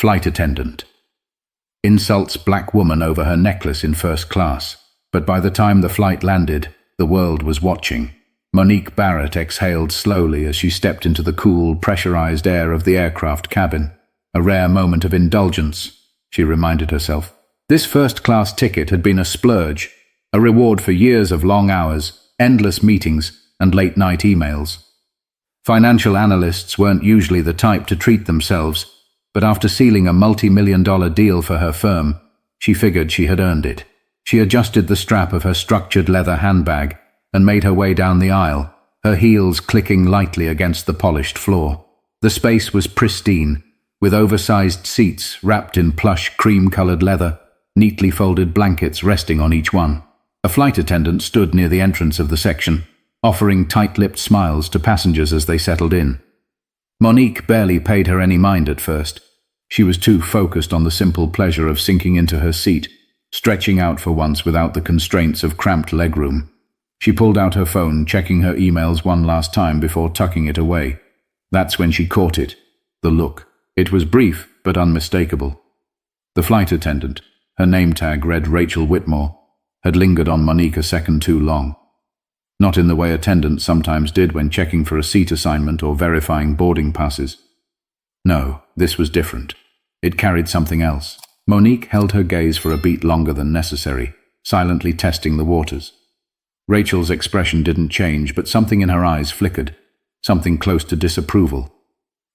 Flight attendant. Insults black woman over her necklace in first class. But by the time the flight landed, the world was watching. Monique Barrett exhaled slowly as she stepped into the cool, pressurized air of the aircraft cabin. A rare moment of indulgence, she reminded herself. This first-class ticket had been a splurge, a reward for years of long hours, endless meetings, and late-night emails. Financial analysts weren't usually the type to treat themselves, but after sealing a multi-million-dollar deal for her firm, she figured she had earned it. She adjusted the strap of her structured leather handbag and made her way down the aisle, her heels clicking lightly against the polished floor. The space was pristine, with oversized seats wrapped in plush cream-colored leather, neatly folded blankets resting on each one. A flight attendant stood near the entrance of the section, offering tight-lipped smiles to passengers as they settled in. Monique barely paid her any mind at first. She was too focused on the simple pleasure of sinking into her seat, stretching out for once without the constraints of cramped legroom. She pulled out her phone, checking her emails one last time before tucking it away. That's when she caught it. The look. It was brief, but unmistakable. The flight attendant, her name tag read Rachel Whitmore, had lingered on Monique a second too long. Not in the way attendants sometimes did when checking for a seat assignment or verifying boarding passes. No, this was different. It carried something else. Monique held her gaze for a beat longer than necessary, silently testing the waters. Rachel's expression didn't change, but something in her eyes flickered, something close to disapproval.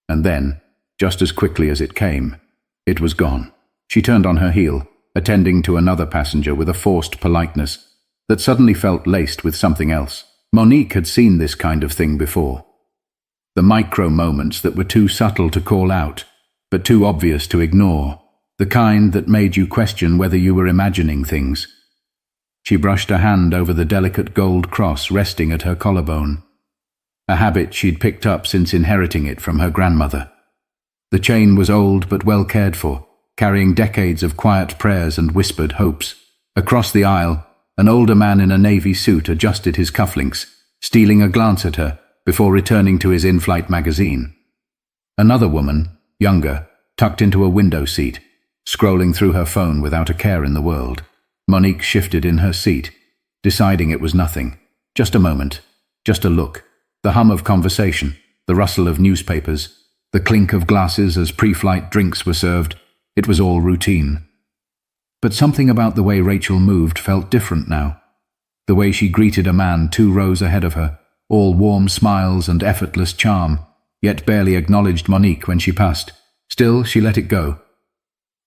And then, just as quickly as it came, it was gone. She turned on her heel, attending to another passenger with a forced politeness that suddenly felt laced with something else. Monique had seen this kind of thing before. The micro moments that were too subtle to call out, but too obvious to ignore. The kind that made you question whether you were imagining things. She brushed a hand over the delicate gold cross resting at her collarbone, a habit she'd picked up since inheriting it from her grandmother. The chain was old but well cared for, carrying decades of quiet prayers and whispered hopes. Across the aisle, an older man in a navy suit adjusted his cufflinks, stealing a glance at her before returning to his in-flight magazine. Another woman, younger, tucked into a window seat, scrolling through her phone without a care in the world. Monique shifted in her seat, deciding it was nothing. Just a moment, just a look, the hum of conversation, the rustle of newspapers, the clink of glasses as pre-flight drinks were served. It was all routine. But something about the way Rachel moved felt different now. The way she greeted a man 2 rows ahead of her, all warm smiles and effortless charm, yet barely acknowledged Monique when she passed. Still, she let it go.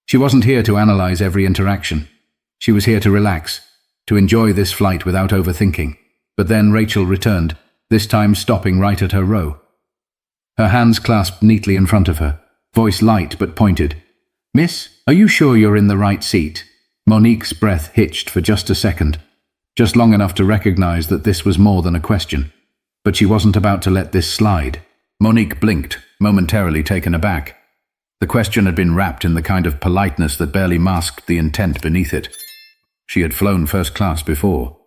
She wasn't here to analyze every interaction. She was here to relax, to enjoy this flight without overthinking. But then Rachel returned, this time stopping right at her row. Her hands clasped neatly in front of her, voice light but pointed. "Miss, are you sure you're in the right seat?" Monique's breath hitched for just a second, just long enough to recognize that this was more than a question. But she wasn't about to let this slide. Monique blinked, momentarily taken aback. The question had been wrapped in the kind of politeness that barely masked the intent beneath it. She had flown first class before.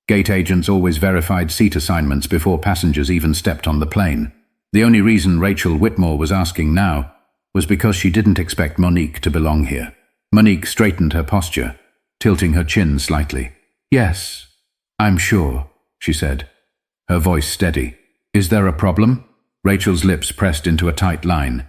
Gate agents always verified seat assignments before passengers even stepped on the plane. The only reason Rachel Whitmore was asking now was because she didn't expect Monique to belong here. Monique straightened her posture, tilting her chin slightly. "Yes, I'm sure," she said, her voice steady. "Is there a problem?" Rachel's lips pressed into a tight line,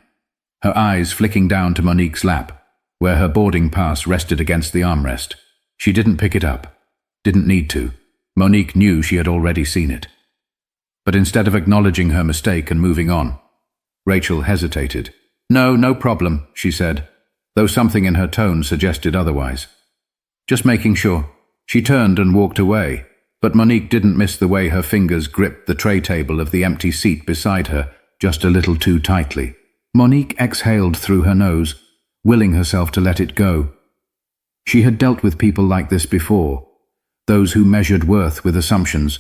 her eyes flicking down to Monique's lap, where her boarding pass rested against the armrest. She didn't pick it up. Didn't need to. Monique knew she had already seen it. But instead of acknowledging her mistake and moving on, Rachel hesitated. No problem," she said, though something in her tone suggested otherwise. "Just making sure." She turned and walked away, but Monique didn't miss the way her fingers gripped the tray table of the empty seat beside her just a little too tightly. Monique exhaled through her nose, willing herself to let it go. She had dealt with people like this before, those who measured worth with assumptions,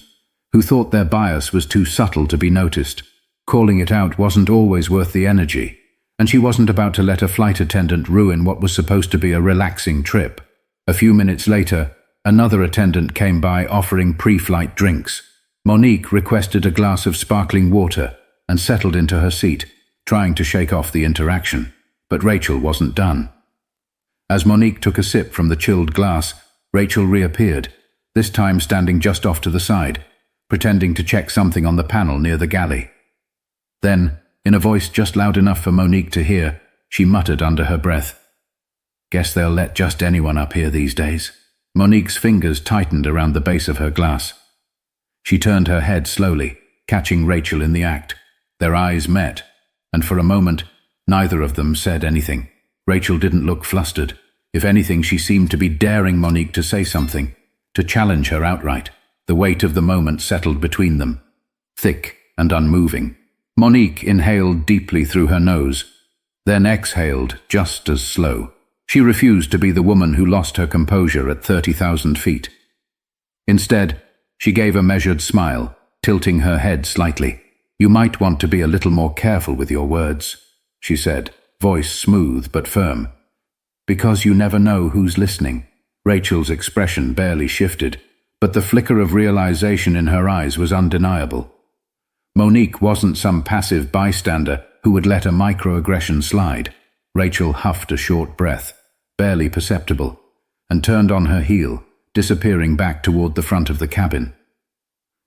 who thought their bias was too subtle to be noticed. Calling it out wasn't always worth the energy, and she wasn't about to let a flight attendant ruin what was supposed to be a relaxing trip. A few minutes later, another attendant came by offering pre-flight drinks. Monique requested a glass of sparkling water and settled into her seat, trying to shake off the interaction. But Rachel wasn't done. As Monique took a sip from the chilled glass, Rachel reappeared, this time standing just off to the side, pretending to check something on the panel near the galley. Then, in a voice just loud enough for Monique to hear, she muttered under her breath, "Guess they'll let just anyone up here these days." Monique's fingers tightened around the base of her glass. She turned her head slowly, catching Rachel in the act. Their eyes met, and for a moment, neither of them said anything. Rachel didn't look flustered. If anything, she seemed to be daring Monique to say something, to challenge her outright. The weight of the moment settled between them, thick and unmoving. Monique inhaled deeply through her nose, then exhaled just as slow. She refused to be the woman who lost her composure at 30,000 feet. Instead, she gave a measured smile, tilting her head slightly. "You might want to be a little more careful with your words," she said, voice smooth but firm. "Because you never know who's listening." Rachel's expression barely shifted, but the flicker of realization in her eyes was undeniable. Monique wasn't some passive bystander who would let a microaggression slide. Rachel huffed a short breath, barely perceptible, and turned on her heel, disappearing back toward the front of the cabin.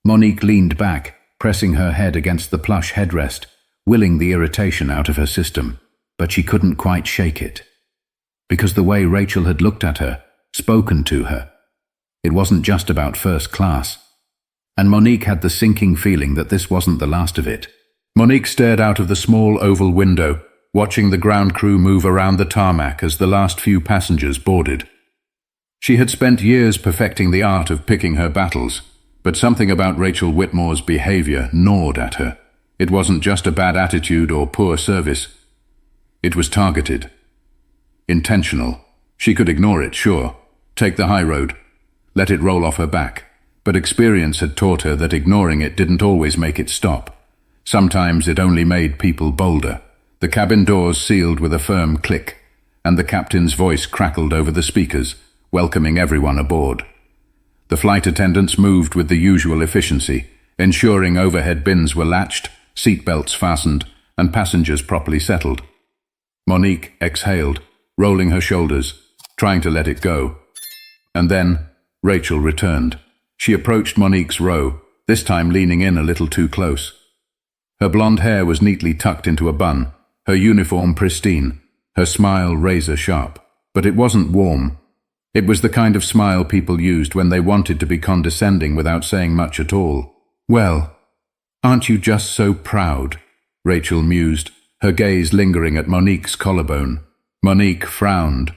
Monique leaned back, pressing her head against the plush headrest, willing the irritation out of her system, but she couldn't quite shake it. Because the way Rachel had looked at her, spoken to her, it wasn't just about first class. And Monique had the sinking feeling that this wasn't the last of it. Monique stared out of the small oval window, watching the ground crew move around the tarmac as the last few passengers boarded. She had spent years perfecting the art of picking her battles, but something about Rachel Whitmore's behavior gnawed at her. It wasn't just a bad attitude or poor service. It was targeted. Intentional. She could ignore it, sure. Take the high road. Let it roll off her back. But experience had taught her that ignoring it didn't always make it stop. Sometimes it only made people bolder. The cabin doors sealed with a firm click, and the captain's voice crackled over the speakers, welcoming everyone aboard. The flight attendants moved with the usual efficiency, ensuring overhead bins were latched, seatbelts fastened, and passengers properly settled. Monique exhaled, rolling her shoulders, trying to let it go. And then Rachel returned. She approached Monique's row, this time leaning in a little too close. Her blonde hair was neatly tucked into a bun, her uniform pristine, her smile razor-sharp. But it wasn't warm. It was the kind of smile people used when they wanted to be condescending without saying much at all. "Well, aren't you just so proud?" Rachel mused, her gaze lingering at Monique's collarbone. Monique frowned,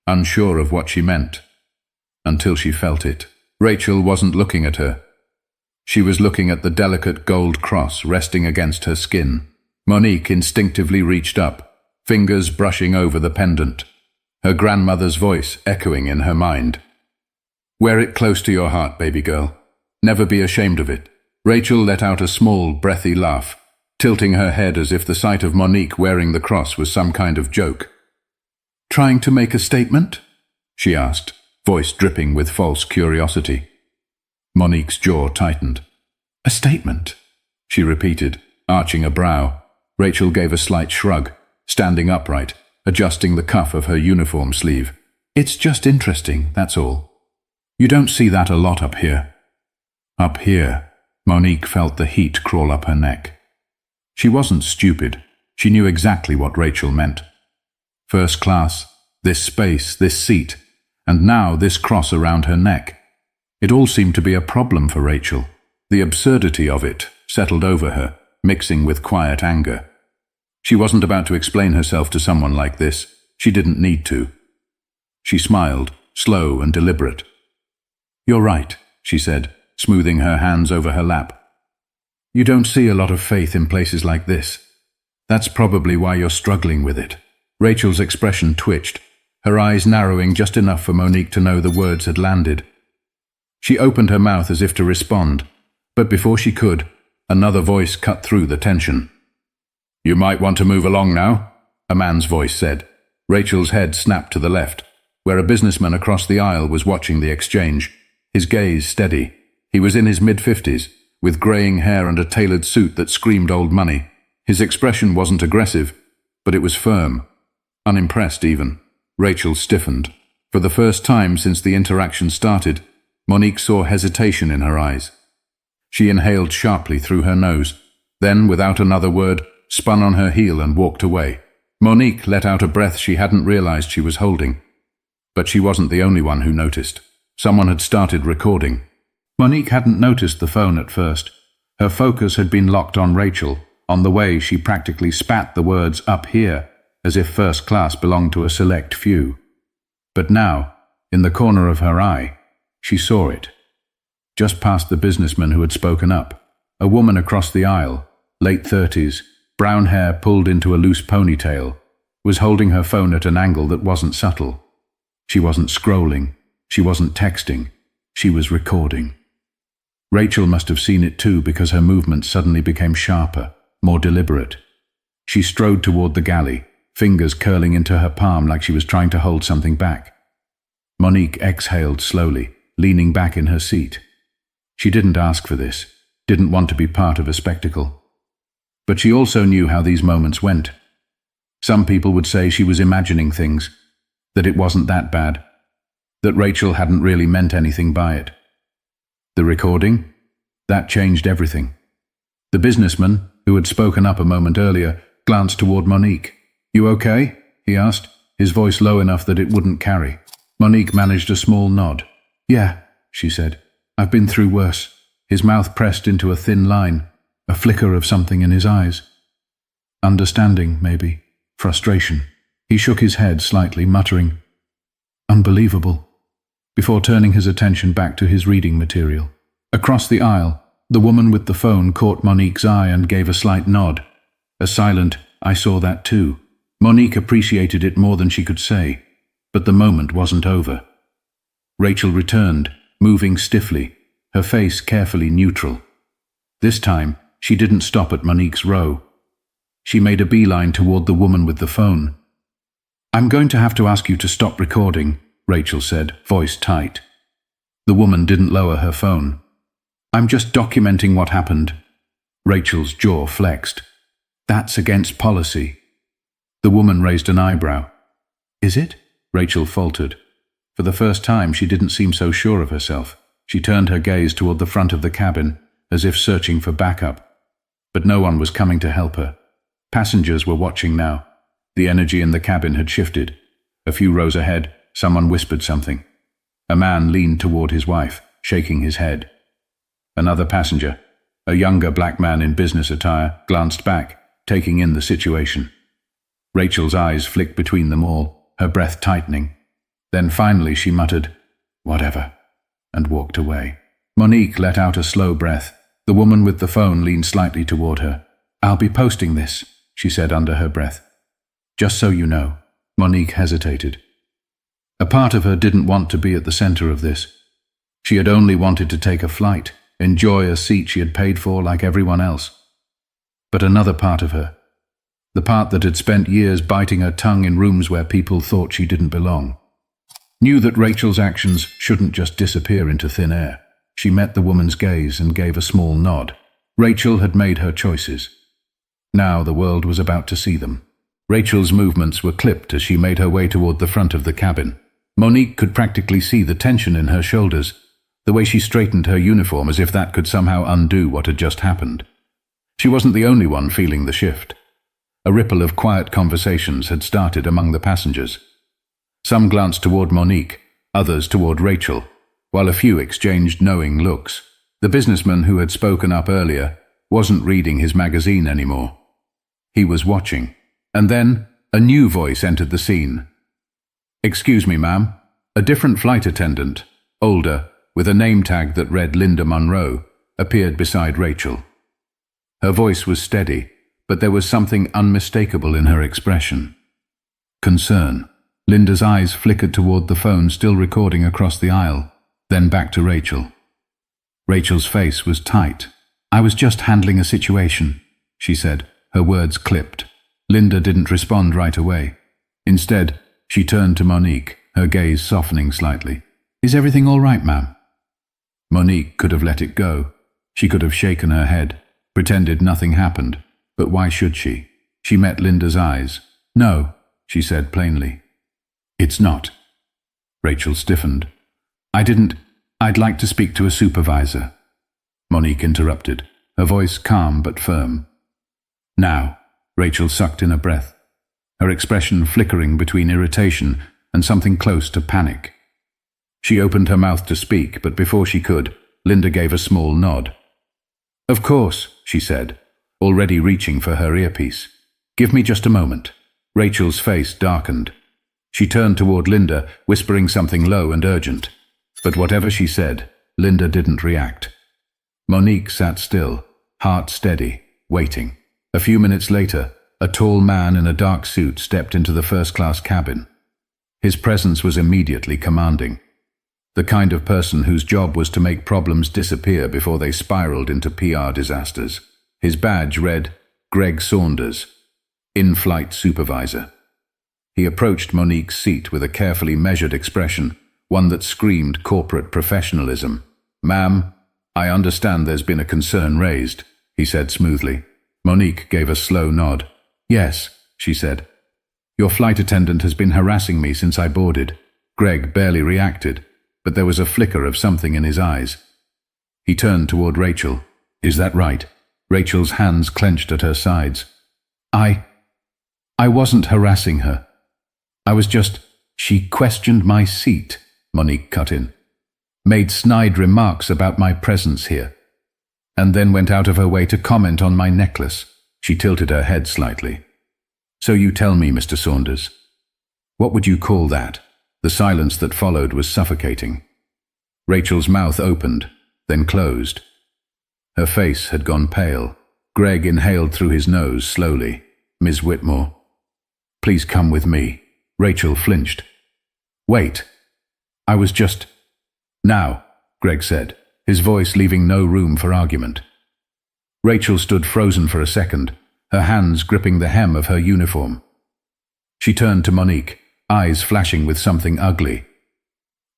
unsure of what she meant, until she felt it. Rachel wasn't looking at her. She was looking at the delicate gold cross resting against her skin. Monique instinctively reached up, fingers brushing over the pendant, her grandmother's voice echoing in her mind. "Wear it close to your heart, baby girl. Never be ashamed of it." Rachel let out a small, breathy laugh, tilting her head as if the sight of Monique wearing the cross was some kind of joke. "Trying to make a statement?" she asked, voice dripping with false curiosity. Monique's jaw tightened. "A statement?" she repeated, arching a brow. Rachel gave a slight shrug, standing upright, adjusting the cuff of her uniform sleeve. "It's just interesting, that's all. You don't see that a lot up here." Up here, Monique felt the heat crawl up her neck. She wasn't stupid. She knew exactly what Rachel meant. First class, this space, this seat, and now this cross around her neck. It all seemed to be a problem for Rachel. The absurdity of it settled over her, mixing with quiet anger. She wasn't about to explain herself to someone like this. She didn't need to. She smiled, slow and deliberate. "You're right," she said, smoothing her hands over her lap. "You don't see a lot of faith in places like this. That's probably why you're struggling with it." Rachel's expression twitched, her eyes narrowing just enough for Monique to know the words had landed. She opened her mouth as if to respond, but before she could, another voice cut through the tension. "You might want to move along now," a man's voice said. Rachel's head snapped to the left, where a businessman across the aisle was watching the exchange, his gaze steady. He was in his mid-50s, with greying hair and a tailored suit that screamed old money. His expression wasn't aggressive, but it was firm. unimpressed even. Rachel stiffened. For the first time since the interaction started, Monique saw hesitation in her eyes. She inhaled sharply through her nose, then, without another word, spun on her heel and walked away. Monique let out a breath she hadn't realized she was holding. But she wasn't the only one who noticed. Someone had started recording. Monique hadn't noticed the phone at first. Her focus had been locked on Rachel, on the way she practically spat the words "up here," as if first class belonged to a select few. But now, in the corner of her eye, she saw it. Just past the businessman who had spoken up, a woman across the aisle, late 30s, brown hair pulled into a loose ponytail, was holding her phone at an angle that wasn't subtle. She wasn't scrolling, she wasn't texting, she was recording. Rachel must have seen it too, because her movements suddenly became sharper, more deliberate. She strode toward the galley, fingers curling into her palm like she was trying to hold something back. Monique exhaled slowly, leaning back in her seat. She didn't ask for this, didn't want to be part of a spectacle. But she also knew how these moments went. Some people would say she was imagining things, that it wasn't that bad, that Rachel hadn't really meant anything by it. The recording? That changed everything. The businessman, who had spoken up a moment earlier, glanced toward Monique. "You okay?" he asked, his voice low enough that it wouldn't carry. Monique managed a small nod. "Yeah," she said. "I've been through worse." His mouth pressed into a thin line, a flicker of something in his eyes. Understanding, maybe. Frustration. He shook his head slightly, muttering, "Unbelievable," before turning his attention back to his reading material. Across the aisle, the woman with the phone caught Monique's eye and gave a slight nod. A silent, "I saw that too." Monique appreciated it more than she could say, but the moment wasn't over. Rachel returned, moving stiffly, her face carefully neutral. This time, she didn't stop at Monique's row. She made a beeline toward the woman with the phone. "I'm going to have to ask you to stop recording," Rachel said, voice tight. The woman didn't lower her phone. "I'm just documenting what happened." Rachel's jaw flexed. "That's against policy." The woman raised an eyebrow. "Is it?" Rachel faltered. For the first time, she didn't seem so sure of herself. She turned her gaze toward the front of the cabin, as if searching for backup. But no one was coming to help her. Passengers were watching now. The energy in the cabin had shifted. A few rows ahead, someone whispered something. A man leaned toward his wife, shaking his head. Another passenger, a younger black man in business attire, glanced back, taking in the situation. Rachel's eyes flicked between them all, her breath tightening. Then finally she muttered, "Whatever," and walked away. Monique let out a slow breath. The woman with the phone leaned slightly toward her. "I'll be posting this," she said under her breath. "Just so you know." Monique hesitated. A part of her didn't want to be at the center of this. She had only wanted to take a flight, enjoy a seat she had paid for like everyone else. But another part of her, the part that had spent years biting her tongue in rooms where people thought she didn't belong, knew that Rachel's actions shouldn't just disappear into thin air. She met the woman's gaze and gave a small nod. Rachel had made her choices. Now the world was about to see them. Rachel's movements were clipped as she made her way toward the front of the cabin. Monique could practically see the tension in her shoulders, the way she straightened her uniform as if that could somehow undo what had just happened. She wasn't the only one feeling the shift. A ripple of quiet conversations had started among the passengers. Some glanced toward Monique, others toward Rachel, while a few exchanged knowing looks. The businessman who had spoken up earlier wasn't reading his magazine anymore. He was watching. And then a new voice entered the scene. "Excuse me, ma'am." A different flight attendant, older, with a name tag that read Linda Monroe, appeared beside Rachel. Her voice was steady, but there was something unmistakable in her expression. Concern. Linda's eyes flickered toward the phone still recording across the aisle, then back to Rachel. Rachel's face was tight. "I was just handling a situation," she said, her words clipped. Linda didn't respond right away. Instead, she turned to Monique, her gaze softening slightly. "Is everything all right, ma'am?" Monique could have let it go. She could have shaken her head, pretended nothing happened, but why should she? She met Linda's eyes. "No," she said plainly. It's not. Rachel stiffened. I'd like to speak to a supervisor. Monique interrupted, her voice calm but firm. Now, Rachel sucked in a breath, her expression flickering between irritation and something close to panic. She opened her mouth to speak, but before she could, Linda gave a small nod. Of course, she said, already reaching for her earpiece. Give me just a moment. Rachel's face darkened. She turned toward Linda, whispering something low and urgent. But whatever she said, Linda didn't react. Monique sat still, heart steady, waiting. A few minutes later, a tall man in a dark suit stepped into the first-class cabin. His presence was immediately commanding. The kind of person whose job was to make problems disappear before they spiraled into PR disasters. His badge read, Greg Saunders, in-flight supervisor. He approached Monique's seat with a carefully measured expression, one that screamed corporate professionalism. Ma'am, I understand there's been a concern raised, he said smoothly. Monique gave a slow nod. Yes, she said. Your flight attendant has been harassing me since I boarded. Greg barely reacted, but there was a flicker of something in his eyes. He turned toward Rachel. Is that right? Rachel's hands clenched at her sides. I wasn't harassing her. I was just... She questioned my seat, Monique cut in. Made snide remarks about my presence here. And then went out of her way to comment on my necklace. She tilted her head slightly. So you tell me, Mr. Saunders. What would you call that? The silence that followed was suffocating. Rachel's mouth opened, then closed. Her face had gone pale. Greg inhaled through his nose slowly. Ms. Whitmore. Please come with me. Rachel flinched. Wait. I was just... Now, Greg said, his voice leaving no room for argument. Rachel stood frozen for a second, her hands gripping the hem of her uniform. She turned to Monique, eyes flashing with something ugly.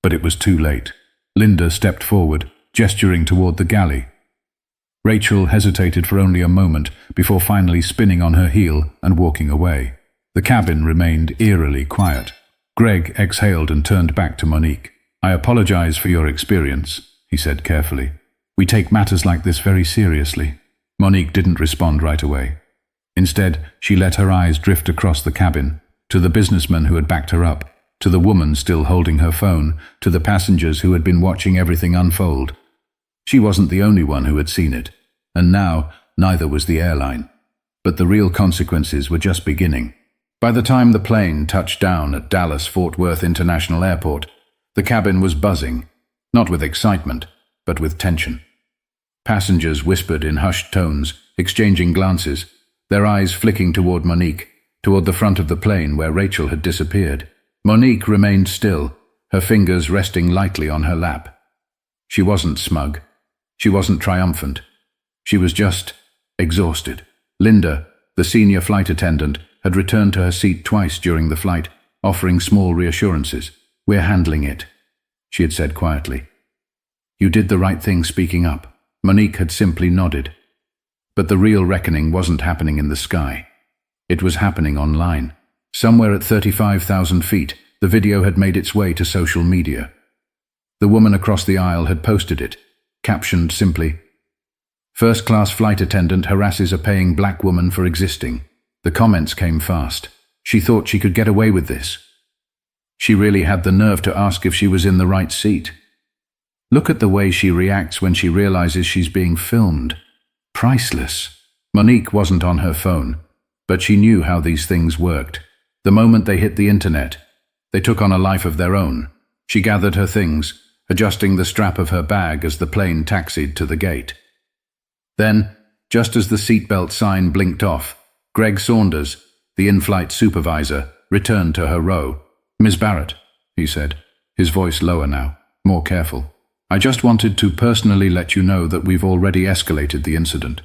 But it was too late. Linda stepped forward, gesturing toward the galley. Rachel hesitated for only a moment before finally spinning on her heel and walking away. The cabin remained eerily quiet. Greg exhaled and turned back to Monique. I apologize for your experience, he said carefully. We take matters like this very seriously. Monique didn't respond right away. Instead, she let her eyes drift across the cabin, to the businessman who had backed her up, to the woman still holding her phone, to the passengers who had been watching everything unfold. She wasn't the only one who had seen it, and now neither was the airline. But the real consequences were just beginning. By the time the plane touched down at Dallas-Fort Worth International Airport, the cabin was buzzing, not with excitement, but with tension. Passengers whispered in hushed tones, exchanging glances, their eyes flicking toward Monique, toward the front of the plane where Rachel had disappeared. Monique remained still, her fingers resting lightly on her lap. She wasn't smug. She wasn't triumphant. She was just exhausted. Linda, the senior flight attendant, had returned to her seat twice during the flight, offering small reassurances. We're handling it, she had said quietly. You did the right thing speaking up. Monique had simply nodded. But the real reckoning wasn't happening in the sky. It was happening online. Somewhere at 35,000 feet, the video had made its way to social media. The woman across the aisle had posted it, captioned simply, First-class flight attendant harasses a paying black woman for existing. The comments came fast. She thought she could get away with this. She really had the nerve to ask if she was in the right seat. Look at the way she reacts when she realizes she's being filmed. Priceless. Monique wasn't on her phone, but she knew how these things worked. The moment they hit the internet, they took on a life of their own. She gathered her things, adjusting the strap of her bag as the plane taxied to the gate. Then, just as the seatbelt sign blinked off, Greg Saunders, the in-flight supervisor, returned to her row. Ms. Barrett, he said, his voice lower now, more careful. I just wanted to personally let you know that we've already escalated the incident.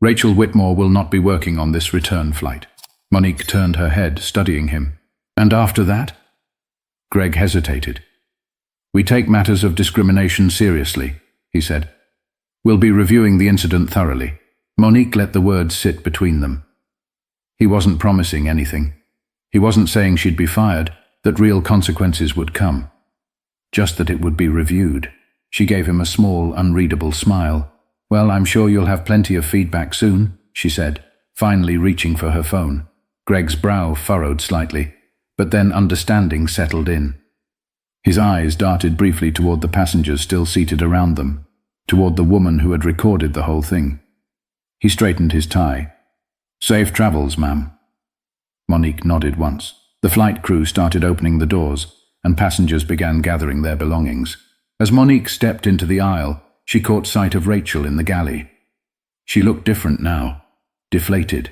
Rachel Whitmore will not be working on this return flight. Monique turned her head, studying him. And after that? Greg hesitated. We take matters of discrimination seriously, he said. We'll be reviewing the incident thoroughly. Monique let the words sit between them. He wasn't promising anything. He wasn't saying she'd be fired, that real consequences would come. Just that it would be reviewed. She gave him a small, unreadable smile. "Well, I'm sure you'll have plenty of feedback soon," she said, finally reaching for her phone. Greg's brow furrowed slightly, but then understanding settled in. His eyes darted briefly toward the passengers still seated around them, toward the woman who had recorded the whole thing. He straightened his tie. "Safe travels, ma'am." Monique nodded once. The flight crew started opening the doors, and passengers began gathering their belongings. As Monique stepped into the aisle, she caught sight of Rachel in the galley. She looked different now, deflated.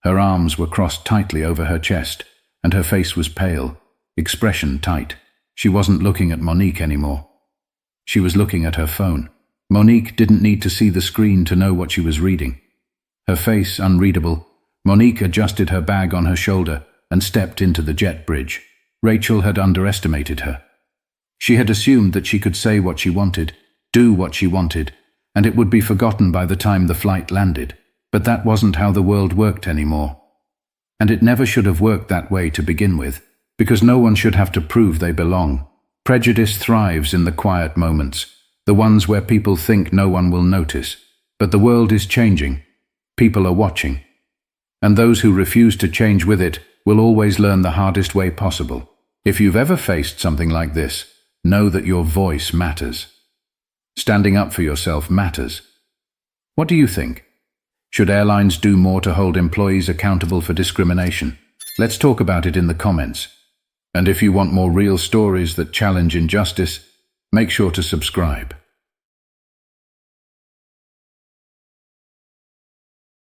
Her arms were crossed tightly over her chest, and her face was pale, expression tight. She wasn't looking at Monique anymore. She was looking at her phone. Monique didn't need to see the screen to know what she was reading. Her face unreadable, Monique adjusted her bag on her shoulder and stepped into the jet bridge. Rachel had underestimated her. She had assumed that she could say what she wanted, do what she wanted, and it would be forgotten by the time the flight landed. But that wasn't how the world worked anymore. And it never should have worked that way to begin with, because no one should have to prove they belong. Prejudice thrives in the quiet moments, the ones where people think no one will notice. But the world is changing. People are watching. And those who refuse to change with it will always learn the hardest way possible. If you've ever faced something like this, know that your voice matters. Standing up for yourself matters. What do you think? Should airlines do more to hold employees accountable for discrimination? Let's talk about it in the comments. And if you want more real stories that challenge injustice, make sure to subscribe.